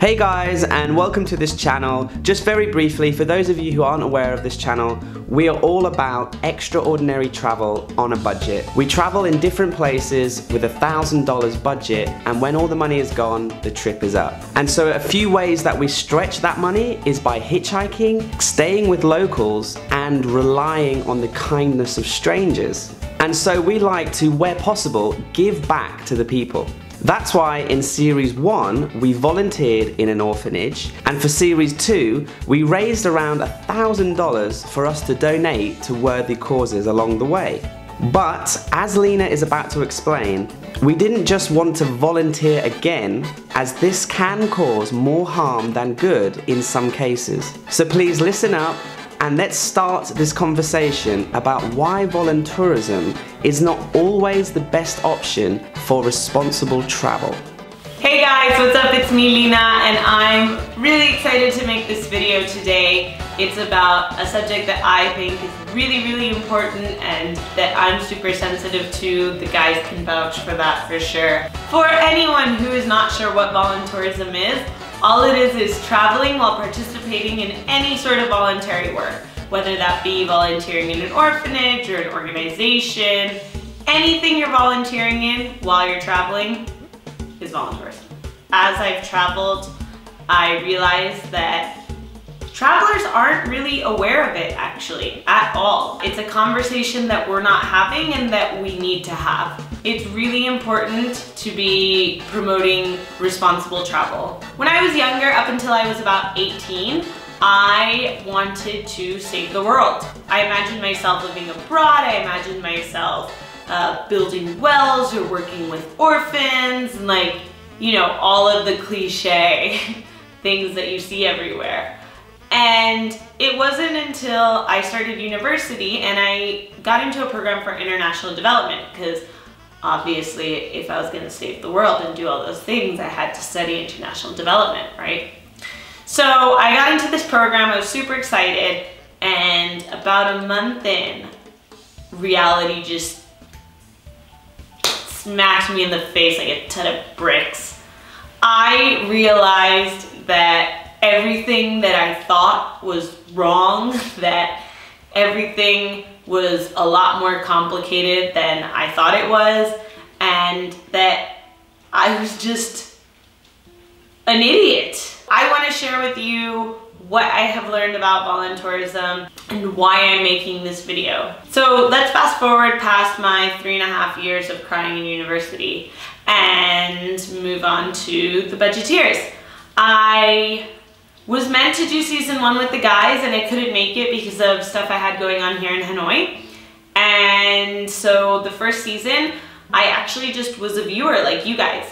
Hey guys, and welcome to this channel. Just very briefly, for those of you who aren't aware of this channel, we are all about extraordinary travel on a budget. We travel in different places with $1,000 budget, and when all the money is gone, the trip is up. And so a few ways that we stretch that money is by hitchhiking, staying with locals, and relying on the kindness of strangers. And so we like to, where possible, give back to the people. That's why in Series 1, we volunteered in an orphanage, and for Series 2, we raised around $1,000 for us to donate to worthy causes along the way. But, as Lina is about to explain, we didn't just want to volunteer again, as this can cause more harm than good in some cases. So please listen up, and let's start this conversation about why voluntourism is not always the best option for responsible travel. Hey guys, what's up? It's me, Lina, and I'm really excited to make this video today. It's about a subject that I think is really important and that I'm super sensitive to. The guys can vouch for that for sure. For anyone who is not sure what voluntourism is, all it is traveling while participating in any sort of voluntary work, whether that be volunteering in an orphanage or an organization. Anything you're volunteering in while you're traveling is volunteerism. As I've traveled, I realized that travelers aren't really aware of it actually, at all. It's a conversation that we're not having and that we need to have. It's really important to be promoting responsible travel. When I was younger, up until I was about 18, I wanted to save the world. I imagined myself living abroad. I imagined myself building wells or working with orphans and all of the cliche things that you see everywhere. And it wasn't until I started university and I got into a program for international development, because obviously if I was going to save the world and do all those things, I had to study international development, right? So I got into this program, I was super excited, and about a month in, reality just smacked me in the face like a ton of bricks. I realized that everything that I thought was wrong, that everything was a lot more complicated than I thought it was, and that I was just an idiot. I want to share with you what I have learned about voluntourism and why I'm making this video. So let's fast forward past my 3.5 years of crying in university and move on to the Budgeteers. I was meant to do season 1 with the guys and I couldn't make it because of stuff I had going on here in Hanoi. And so the first season, I actually just was a viewer like you guys.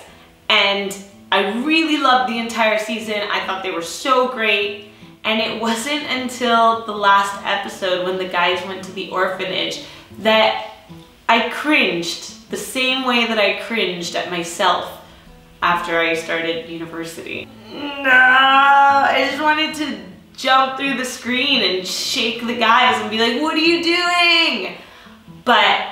And I really loved the entire season. I thought they were so great. And it wasn't until the last episode when the guys went to the orphanage that I cringed the same way that I cringed at myself after I started university. No, I just wanted to jump through the screen and shake the guys and be like, what are you doing? But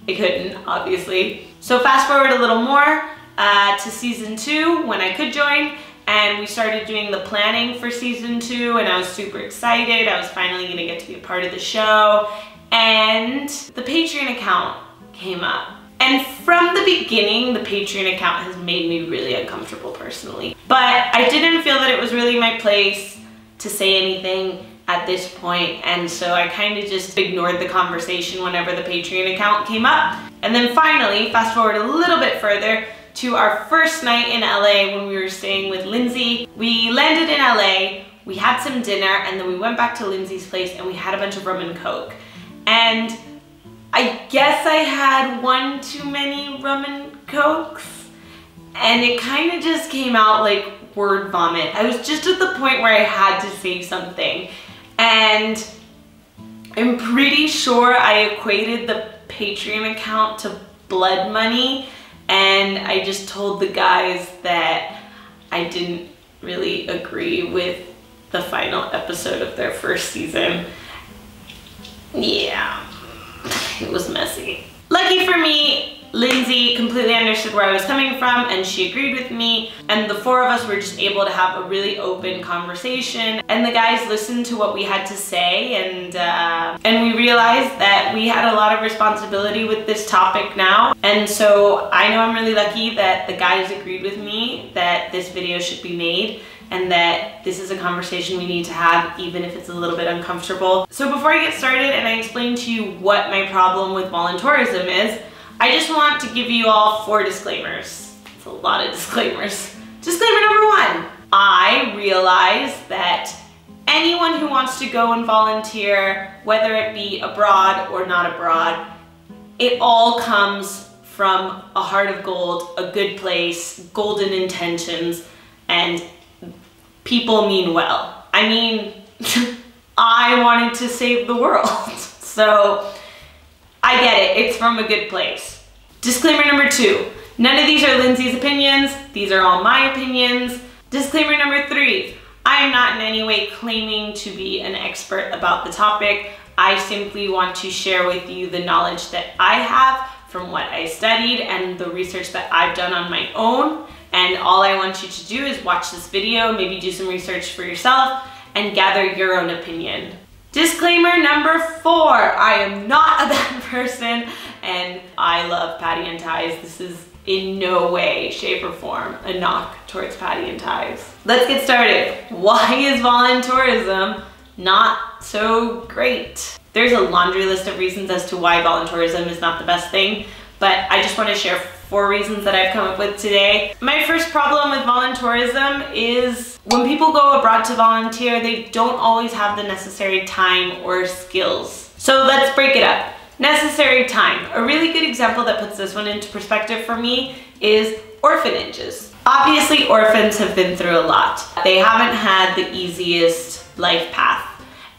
I couldn't, obviously. So fast forward a little more to season 2 when I could join, and we started doing the planning for season 2, and I was super excited. I was finally gonna get to be a part of the show, and the Patreon account came up. And from the beginning, the Patreon account has made me really uncomfortable personally. But I didn't feel that it was really my place to say anything at this point, and so I kind of just ignored the conversation whenever the Patreon account came up. And then finally, fast forward a little bit further to our first night in LA when we were staying with Lindsay. We landed in LA, we had some dinner, and then we went back to Lindsay's place and we had a bunch of rum and coke. And I guess I had one too many rum and cokes, and it kind of just came out like word vomit. I was just at the point where I had to say something, and I'm pretty sure I equated the Patreon account to blood money, and I just told the guys that I didn't really agree with the final episode of their first season. Yeah. It was messy. Lucky for me, Lindsay completely understood where I was coming from and she agreed with me, and the four of us were just able to have a really open conversation, and the guys listened to what we had to say, and we realized that we had a lot of responsibility with this topic now. And so I know I'm really lucky that the guys agreed with me that this video should be made and that this is a conversation we need to have, even if it's a little bit uncomfortable. So before I get started and I explain to you what my problem with voluntourism is, I just want to give you all 4 disclaimers. It's a lot of disclaimers. Disclaimer number 1, I realize that anyone who wants to go and volunteer, whether it be abroad or not abroad, it all comes from a heart of gold, a good place, golden intentions, and people mean well. I mean, I wanted to save the world, so I get it, it's from a good place. Disclaimer number 2, none of these are Lindsay's opinions, these are all my opinions. Disclaimer number 3, I am not in any way claiming to be an expert about the topic. I simply want to share with you the knowledge that I have from what I studied and the research that I've done on my own. And all I want you to do is watch this video, maybe do some research for yourself, and gather your own opinion. Disclaimer number 4, I am not a bad person, and I love Patty and ties. This is in no way, shape, or form a knock towards Patty and ties. Let's get started. Why is voluntourism not so great? There's a laundry list of reasons as to why voluntourism is not the best thing, but I just want to share 4 reasons that I've come up with today. My first problem with voluntourism is when people go abroad to volunteer, they don't always have the necessary time or skills. So let's break it up. Necessary time. A really good example that puts this one into perspective for me is orphanages. Obviously, orphans have been through a lot. They haven't had the easiest life path.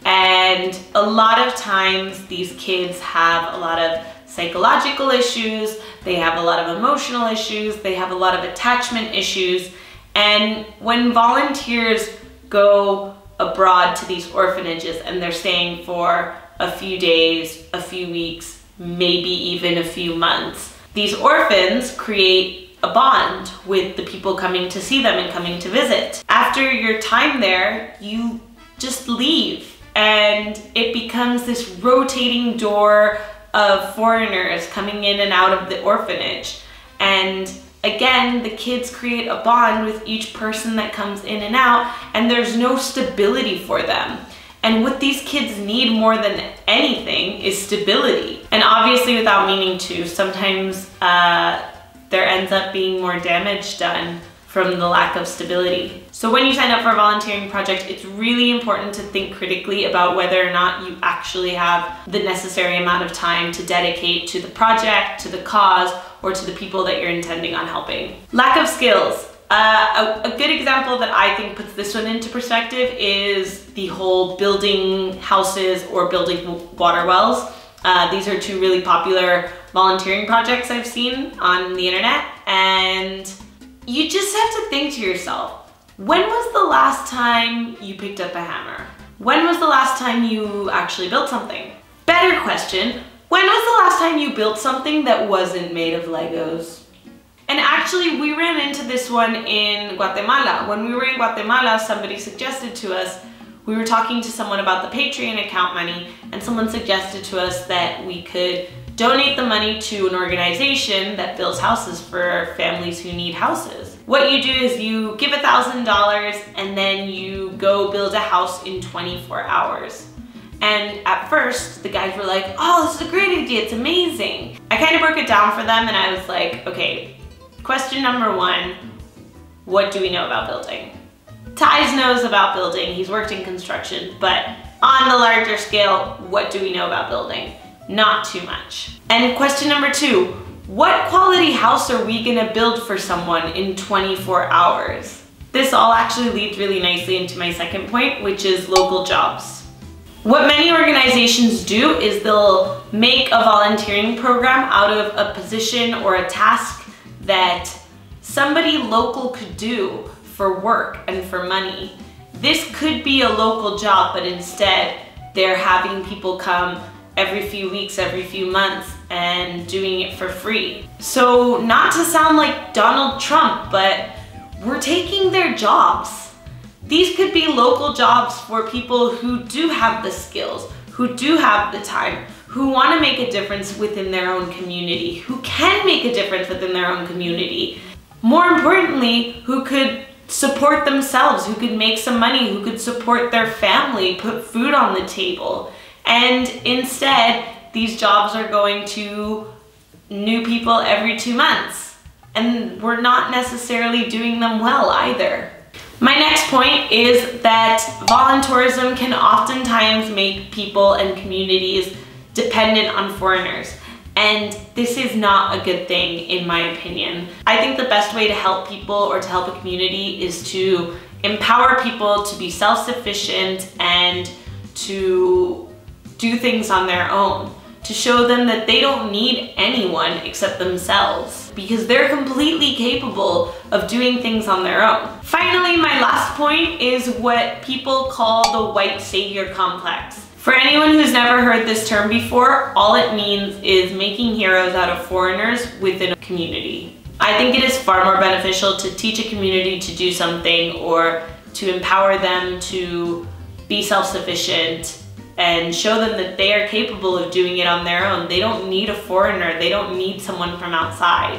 And a lot of times these kids have a lot of psychological issues, they have a lot of emotional issues, they have a lot of attachment issues. And when volunteers go abroad to these orphanages and they're staying for a few days, a few weeks, maybe even a few months, these orphans create a bond with the people coming to see them and coming to visit. After your time there, you just leave, and it becomes this rotating door of foreigners coming in and out of the orphanage. And again, the kids create a bond with each person that comes in and out, and there's no stability for them. And what these kids need more than anything is stability. And obviously, without meaning to, sometimes there ends up being more damage done from the lack of stability. So when you sign up for a volunteering project, it's really important to think critically about whether or not you actually have the necessary amount of time to dedicate to the project, to the cause, or to the people that you're intending on helping. Lack of skills. A good example that I think puts this one into perspective is the whole building houses or building water wells. These are 2 really popular volunteering projects I've seen on the internet, and you just have to think to yourself, when was the last time you picked up a hammer? When was the last time you actually built something? Better question, when was the last time you built something that wasn't made of Legos? And actually, we ran into this one in Guatemala. When we were in Guatemala, somebody suggested to us, we were talking to someone about the Patreon account money, and someone suggested to us that we could donate the money to an organization that builds houses for families who need houses. What you do is you give $1,000 and then you go build a house in 24 hours. And at first, the guys were like, oh, this is a great idea, it's amazing. I kind of broke it down for them and I was like, okay, question number 1, what do we know about building? Ties knows about building, he's worked in construction, but on the larger scale, what do we know about building? Not too much. And question number 2, what quality house are we gonna build for someone in 24 hours? This all actually leads really nicely into my second point, which is local jobs. What many organizations do is they'll make a volunteering program out of a position or a task that somebody local could do for work and for money. This could be a local job, but instead they're having people come every few weeks, every few months, and doing it for free. So not to sound like Donald Trump, but we're taking their jobs. These could be local jobs for people who do have the skills, who do have the time, who want to make a difference within their own community, who can make a difference within their own community. More importantly, who could support themselves, who could make some money, who could support their family, put food on the table. And instead, these jobs are going to new people every 2 months. And we're not necessarily doing them well either. My next point is that voluntourism can oftentimes make people and communities dependent on foreigners. And this is not a good thing, in my opinion. I think the best way to help people or to help a community is to empower people to be self-sufficient and to do things on their own, to show them that they don't need anyone except themselves, because they're completely capable of doing things on their own. Finally, my last point is what people call the white savior complex. For anyone who's never heard this term before, all it means is making heroes out of foreigners within a community. I think it is far more beneficial to teach a community to do something or to empower them to be self-sufficient and show them that they are capable of doing it on their own. They don't need a foreigner. They don't need someone from outside.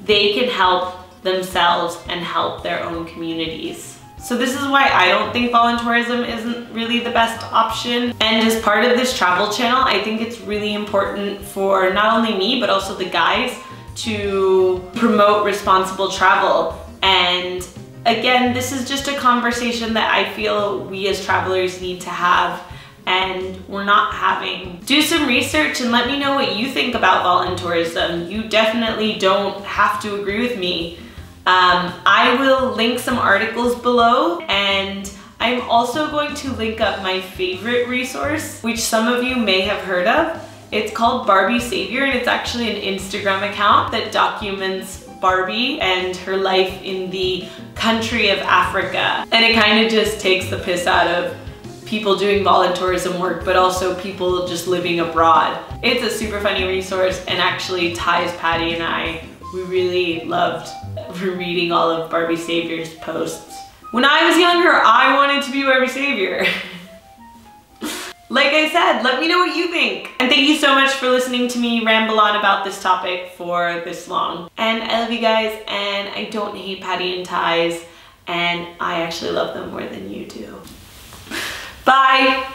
They can help themselves and help their own communities. So this is why I don't think voluntourism isn't really the best option. And as part of this travel channel, I think it's really important for not only me, but also the guides to promote responsible travel. And again, this is just a conversation that I feel we as travelers need to have and we're not having. Do some research and let me know what you think about voluntourism. You definitely don't have to agree with me. I will link some articles below, and I'm also going to link up my favorite resource, which some of you may have heard of. It's called Barbie Savior, and it's actually an Instagram account that documents Barbie and her life in the country of Africa. And it kind of just takes the piss out of people doing voluntourism work, but also people just living abroad. It's a super funny resource, and actually ties Patty and I, we really loved reading all of Barbie Savior's posts. When I was younger, I wanted to be Barbie Savior. Like I said, let me know what you think. And thank you so much for listening to me ramble on about this topic for this long. And I love you guys, and I don't hate Patty and ties, and I actually love them more than you do. Bye!